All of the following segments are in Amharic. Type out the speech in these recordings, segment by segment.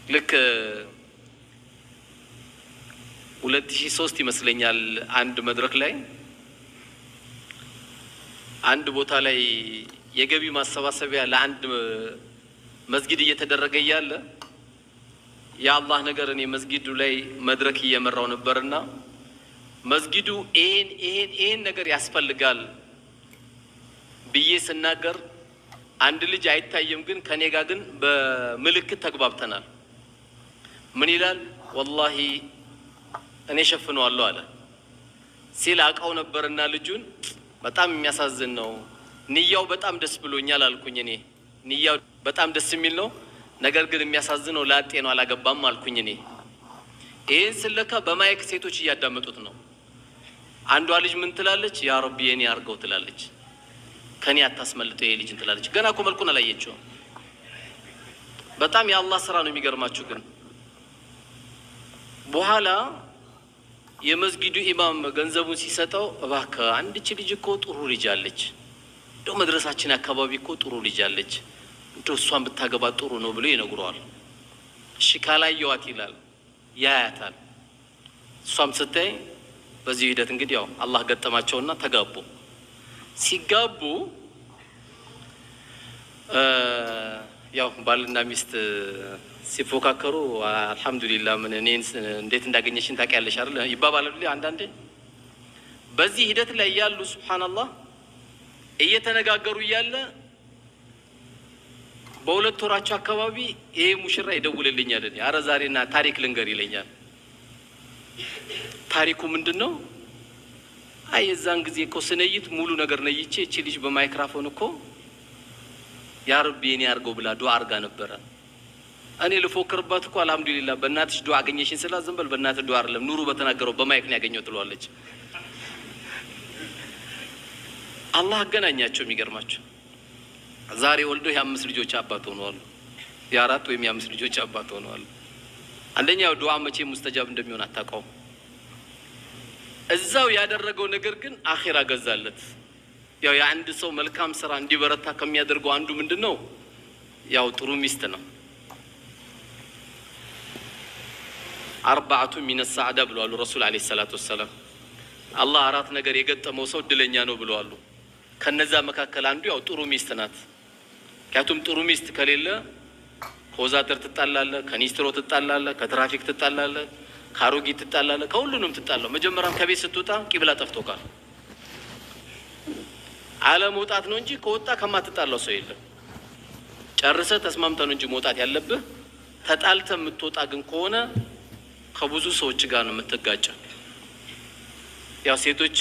ልክ 2003 ይመስለኛል አንድ መድረክ ላይ አንድ ቦታ ላይ የገቢ ማሰባሰቢያ ለአንድ መስጊድ እየተደረገ ያለ የአላህ ነገር እኔ መስጊዱ ላይ መድረክ እየመራው ነበርና መስጊዱ ይሄን ነገር ያስፈልጋል ብዬ ስናገር አንድ ልጅ አይታየም ግን ከኔ ጋር ግን በምልክት ተግባብተናል። ምን ይላል? ወላሂ እኔ ሸፍነዋለሁ አለ ሲል አውቀው ነበርና ልጁን በጣም የሚያሳዝን ነው። ንያው በጣም ደስ ብሎኛል አልኩኝ። እኔ ንያው በጣም ደስ የሚል ነው፣ ነገር ግን የሚያሳዝነው ላጤ ነው አላገባም አልኩኝ። እኔ ይሄን ስለካ በማይክ ሴቶች እያዳመጡት ነው። አንዷ ልጅ ምን ትላለች? ያ ረቢ የኔ አርገው ትላለች። ከኔ አታስመልጠው ይሄ ልጅ ትላለች። ገና እኮ መልኩን አላየችውም። በጣም የአላህ ስራ ነው የሚገርማችሁ። ግን በኋላ የመስጊዱ ኢማም ገንዘቡን ሲሰጠው እባክህ አንድች ልጅ እኮ ጥሩ ልጅ አለች፣ እንደው መድረሳችን አካባቢ እኮ ጥሩ ልጅ አለች፣ እንደው እሷን ብታገባ ጥሩ ነው ብሎ ይነግረዋል። እሺ ካላየዋት ይላል፣ ያያታል። እሷም ስታይ በዚህ ሂደት እንግዲህ ያው አላህ ገጠማቸውና ተጋቡ። ሲጋቡ ያው ባልና ሚስት ሲፎካከሩ አልহামዱሊላህ ምን እኔን እንዴት እንዳገኘሽን ታውቂያለሽ አይደል ይባባላሉ አንዳንዴ። በዚህ ሂደት ላይ ያሉ ሱብሃንአላህ እየተነጋገሩ እያለ በሁለት ወራቸው አካባቢ ይሄ ሙሽራ ይደውልልኛል። አረ ዛሬና ታሪክ ልንገር ይለኛል። ታሪኩ ምንድነው? አይ የዛን ጊዜ እኮ ስነይት ሙሉ ነገር ነይቼ እቺ ልጅ በማይክሮፎን እኮ ያ ረቢ የኔ አርገው ብላ ዱዓ አርጋ ነበረ። እኔ ልፎክርባት እኮ አልহামዱሊላህ በእናትሽ ዱዓ አገኘሽን ስላ ዝም በል በእናትህ ዱዓ አይደለም ኑሩ በተናገረው በማይክ ነው ያገኘው ትሏለች። አላህ አገናኛቸው። የሚገርማቸው ዛሬ ወልዶ የአምስት ልጆች አባት ሆነዋል። የአራት ወይም የአምስት ልጆች አባት ሆነዋል። አንደኛው ዱዓ መቼ ሙስተጃብ እንደሚሆን አታውቀውም። እዛው ያደረገው ነገር ግን አኺራ ገዛለት። ያው የአንድ ሰው መልካም ስራ እንዲበረታ ከሚያደርገው አንዱ ምንድነው? ያው ጥሩ ሚስት ነው። አርባዓቱ ሚነ ሰዓዳ ብለዋል ረሱል አለይሂ ሰላቱ ወሰለም። አላህ አራት ነገር የገጠመው ሰው እድለኛ ነው ብለዋል። ከነዛ መካከል አንዱ ያው ጥሩ ሚስት ናት። ምክንያቱም ጥሩ ሚስት ከሌለ ከወዛደር ትጣላለህ፣ ከኒስትሮ ትጣላለህ፣ ከትራፊክ ትጣላለህ፣ ካሮጊ ትጣላለህ፣ ከሁሉንም ትጣላለህ። መጀመሪያም ከቤት ስትወጣ ቂብላ ጠፍቶካል። አለመውጣት ነው እንጂ ከወጣ ከማትጣላው ሰው የለም። ጨርሰህ ተስማምተህ ነው እንጂ መውጣት ያለብህ። ተጣልተህ የምትወጣ ግን ከሆነ ከብዙ ሰዎች ጋር ነው የምትጋጨው። ያው ሴቶች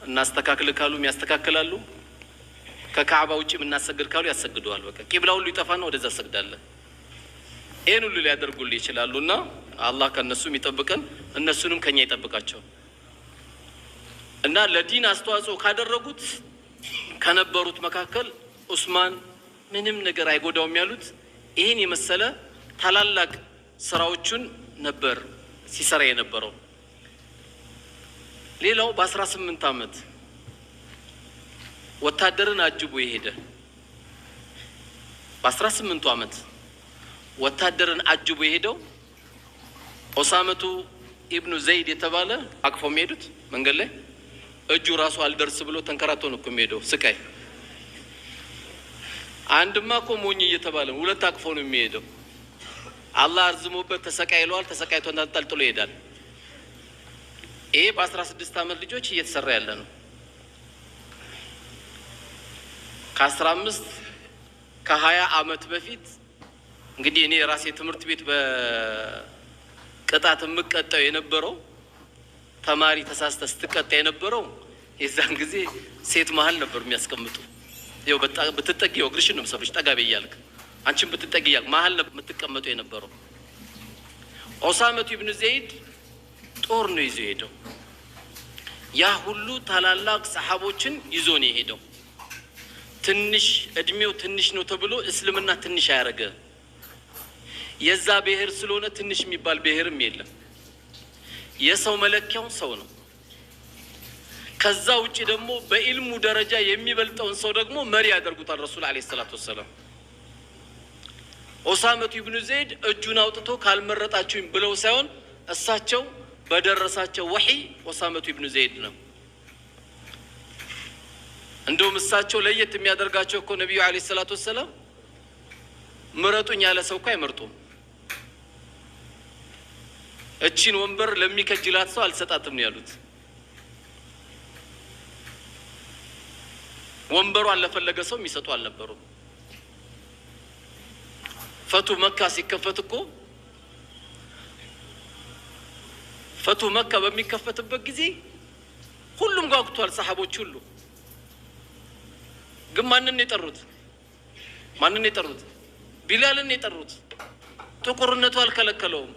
እናስተካክል ካሉም ያስተካክላሉ፣ ከካዕባ ውጪ እናሰግድ ካሉ ያሰግዱዋል። በቃ ቂብላ ሁሉ ይጠፋና ወደዛ ሰግዳለህ። ይሄን ሁሉ ሊያደርጉልህ ይችላሉና አላህ ከነሱም ይጠብቀን፣ እነሱንም ከኛ ይጠብቃቸው። እና ለዲን አስተዋጽኦ ካደረጉት ከነበሩት መካከል ዑስማን ምንም ነገር አይጎዳውም ያሉት ይሄን የመሰለ ታላላቅ ስራዎችን ነበር ሲሰራ የነበረው። ሌላው በ18 አመት ወታደርን አጅቦ የሄደ በ18 አመት ወታደርን አጅቦ የሄደው ኡሳመቱ ኢብኑ ዘይድ የተባለ አቅፎ የሚሄዱት መንገድ ላይ እጁ ራሱ አልደርስ ብሎ ተንከራቶ ነው የሚሄደው። ስቃይ አንድማ እኮ ሞኝ እየተባለ ሁለት አቅፎ ነው የሚሄደው። አላህ አርዝሞበት ተሰቃይሏል። ተሰቃይቶ ተንጠልጥሎ ይሄዳል። ይሄ በ16 አመት ልጆች እየተሰራ ያለ ነው። ከ15 ከ20 አመት በፊት እንግዲህ እኔ ራሴ ትምህርት ቤት በቅጣት የምቀጣው የነበረው ተማሪ ተሳስተ ስትቀጣ የነበረው የዛን ጊዜ ሴት መሀል ነበር የሚያስቀምጡ። ይኸው ብትጠጊው እግርሽን ነው ሰብሽ ጠጋቤ እያልክ አንቺን ብትጠጊያል መሀል ነበር የምትቀመጡ የነበረው። ኡሳመቱ ኢብኑ ዘይድ ጦር ነው ይዞ ሄደው ያ ሁሉ ታላላቅ ሰሃቦችን ይዞ ነው የሄደው። ትንሽ እድሜው ትንሽ ነው ተብሎ እስልምና ትንሽ ያረገ የዛ ብሔር ስለሆነ ትንሽ የሚባል ብሔርም የለም። የሰው መለኪያው ሰው ነው። ከዛ ውጪ ደግሞ በኢልሙ ደረጃ የሚበልጠውን ሰው ደግሞ መሪ ያደርጉታል ረሱል አለይሂ ሰላቱ ወሰለም። ኡሳመቱ ኢብኑ ዘይድ እጁን አውጥቶ ካልመረጣችሁኝ ብለው ሳይሆን እሳቸው በደረሳቸው ወህይ ኡሳመቱ ኢብኑ ዘይድ ነው። እንደውም እሳቸው ለየት የሚያደርጋቸው እኮ ነብዩ አለይሂ ሰላቱ ወሰለም ምረጡኝ ያለ ሰው እኮ አይመርጡም። እቺን ወንበር ለሚከጅላት ሰው አልሰጣትም ነው ያሉት። ወንበሯን ለፈለገ ሰው የሚሰጡ አልነበሩም። ፈቱ መካ ሲከፈት እኮ ፈቱ መካ በሚከፈትበት ጊዜ ሁሉም ጓጉቷል፣ ሰሃቦች ሁሉ። ግን ማንን የጠሩት? ቢላልን የጠሩት። ጥቁርነቱ አልከለከለውም፣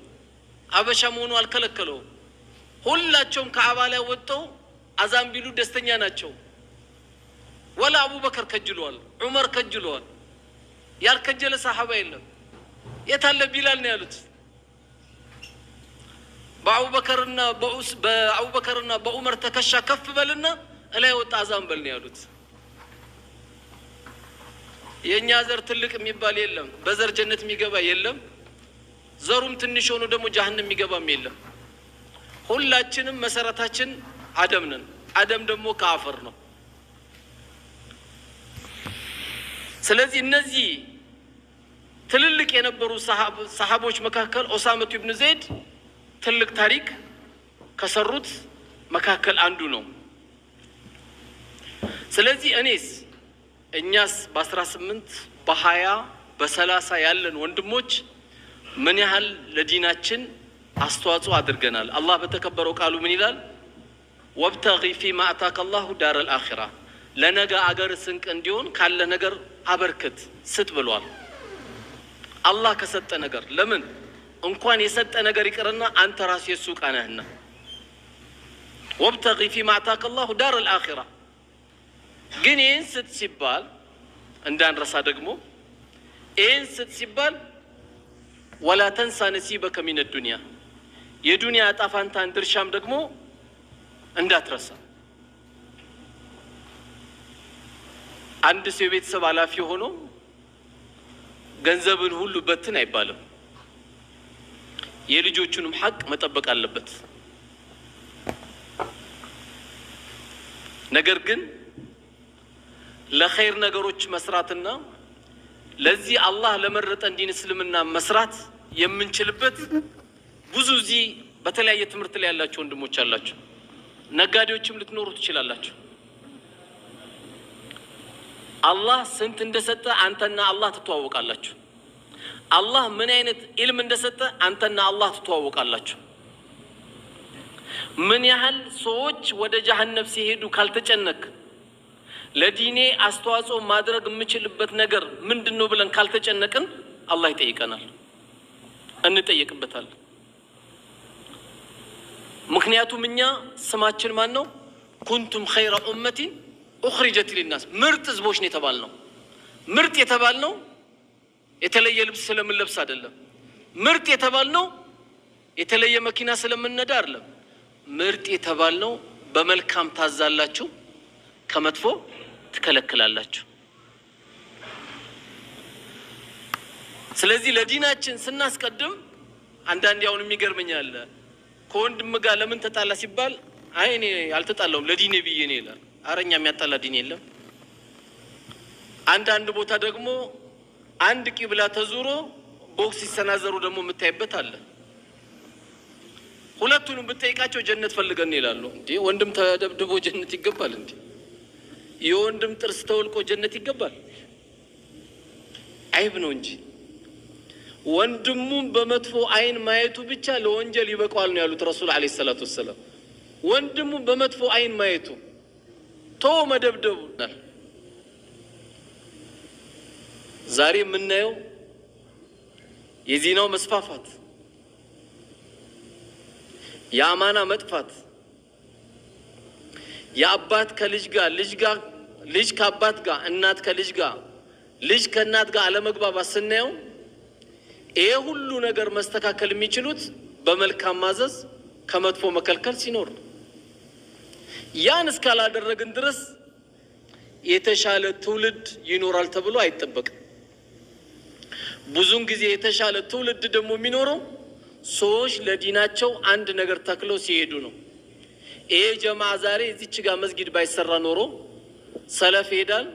አበሻ መሆኑ አልከለከለውም። ሁላቸውም ከአባ ላይ ወጥተው አዛን ቢሉ ደስተኛ ናቸው። ወላ አቡበከር ከጅሏል፣ ዑመር ከጅሏል። ያልከጀለ ሰሃባ የለም። የታለ ቢላል ነው ያሉት። በአቡበከርና በዑመር ተከሻ ከፍ በልና እላይ ወጣ አዛን በል ነው ያሉት። የኛ ዘር ትልቅ የሚባል የለም፣ በዘር ጀነት የሚገባ የለም። ዘሩም ትንሽ ሆኖ ደግሞ ጀሃነም የሚገባም የለም። ሁላችንም መሰረታችን አደም ነን። አደም ደግሞ ከአፈር ነው። ስለዚህ እነዚህ ትልልቅ የነበሩ ሰሃቦች መካከል ኡሳመቱ ኢብኑ ዘይድ ትልቅ ታሪክ ከሰሩት መካከል አንዱ ነው። ስለዚህ እኛስ በ18 በ20 በ30 ያለን ወንድሞች ምን ያህል ለዲናችን አስተዋጽኦ አድርገናል? አላህ በተከበረው ቃሉ ምን ይላል? ወብተጊ ፊማ አታከ አላሁ ዳረል አኺራ፣ ለነገ አገር ስንቅ እንዲሆን ካለ ነገር አበርክት ስጥ ብሏል። አላህ ከሰጠ ነገር ለምን እንኳን የሰጠ ነገር ይቅርና አንተ ራስህ የሱ ዕቃ ነህና። ወብተጊ ፊማ አታከ አላሁ ዳረል አኺራ። ግን ይህን ስጥ ሲባል እንዳንረሳ ደግሞ ይህን ስጥ ሲባል ወላ ተንሳ ነሲበከ ሚነ ዱንያ፣ የዱንያ ዕጣ ፈንታን ድርሻም ደግሞ እንዳትረሳ። አንድ ሰው የቤተሰብ ኃላፊ ሆኖ ገንዘብን ሁሉ በትን አይባልም። የልጆቹንም ሐቅ መጠበቅ አለበት። ነገር ግን ለኸይር ነገሮች መስራትና ለዚህ አላህ ለመረጠን ዲን እስልምና መስራት የምንችልበት ብዙ እዚህ በተለያየ ትምህርት ላይ ያላችሁ ወንድሞች አላችሁ። ነጋዴዎችም ልትኖሩ ትችላላችሁ። አላህ ስንት እንደሰጠ አንተና አላህ ትተዋወቃላችሁ። አላህ ምን አይነት ኢልም እንደሰጠ አንተና አላህ ትተዋወቃላችሁ። ምን ያህል ሰዎች ወደ ጀሃነም ሲሄዱ ካልተጨነቅ፣ ለዲኔ አስተዋጽኦ ማድረግ የምችልበት ነገር ምንድነው ብለን ካልተጨነቅን አላህ ይጠይቀናል፣ እንጠየቅበታለን። ምክንያቱም እኛ ስማችን ማን ነው? ኩንቱም ኸይረ ኡመቲን ኡኽሪጀት ሊናስ፣ ምርጥ ህዝቦች ነው የተባልነው። ምርጥ የተባልነው የተለየ ልብስ ስለምንለብስ አይደለም። ምርጥ የተባልነው የተለየ መኪና ስለምንነዳ አይደለም። ምርጥ የተባልነው በመልካም ታዛላችሁ፣ ከመጥፎ ትከለክላላችሁ። ስለዚህ ለዲናችን ስናስቀድም አንዳንዴ አሁን የሚገርመኛል ከወንድም ጋር ለምን ተጣላ ሲባል አይ እኔ አልተጣላሁም ለዲኔ ብዬ ነው ይላል። አረኛ የሚያጣላ ዲን የለም። አንዳንድ ቦታ ደግሞ አንድ ቂብላ ተዙሮ ቦክስ ሲሰናዘሩ ደግሞ የምታይበት አለ። ሁለቱንም ብትጠይቃቸው ጀነት ፈልገን ይላሉ። እንዴ ወንድም ተደብድቦ ጀነት ይገባል እንዴ? የወንድም ጥርስ ተወልቆ ጀነት ይገባል? አይብ ነው እንጂ ወንድሙን በመጥፎ አይን ማየቱ ብቻ ለወንጀል ይበቃዋል ነው ያሉት ረሱል አለይሂ ሰላቱ ወሰለም። ወንድሙን በመጥፎ አይን ማየቱ ቶ መደብደቡ። ዛሬ የምናየው የዚናው መስፋፋት፣ የአማና መጥፋት፣ የአባት ከልጅ ጋር፣ ልጅ ከአባት ጋር፣ እናት ከልጅ ጋር፣ ልጅ ከእናት ጋር አለመግባባት ስናየው ይሄ ሁሉ ነገር መስተካከል የሚችሉት በመልካም ማዘዝ ከመጥፎ መከልከል ሲኖር ነው። ያን እስካላደረግን ድረስ የተሻለ ትውልድ ይኖራል ተብሎ አይጠበቅም። ብዙን ጊዜ የተሻለ ትውልድ ደግሞ የሚኖረው ሰዎች ለዲናቸው አንድ ነገር ተክለው ሲሄዱ ነው። ይሄ ጀማዓ ዛሬ እዚች ጋር መስጊድ ባይሰራ ኖሮ ሰለፍ ይሄዳል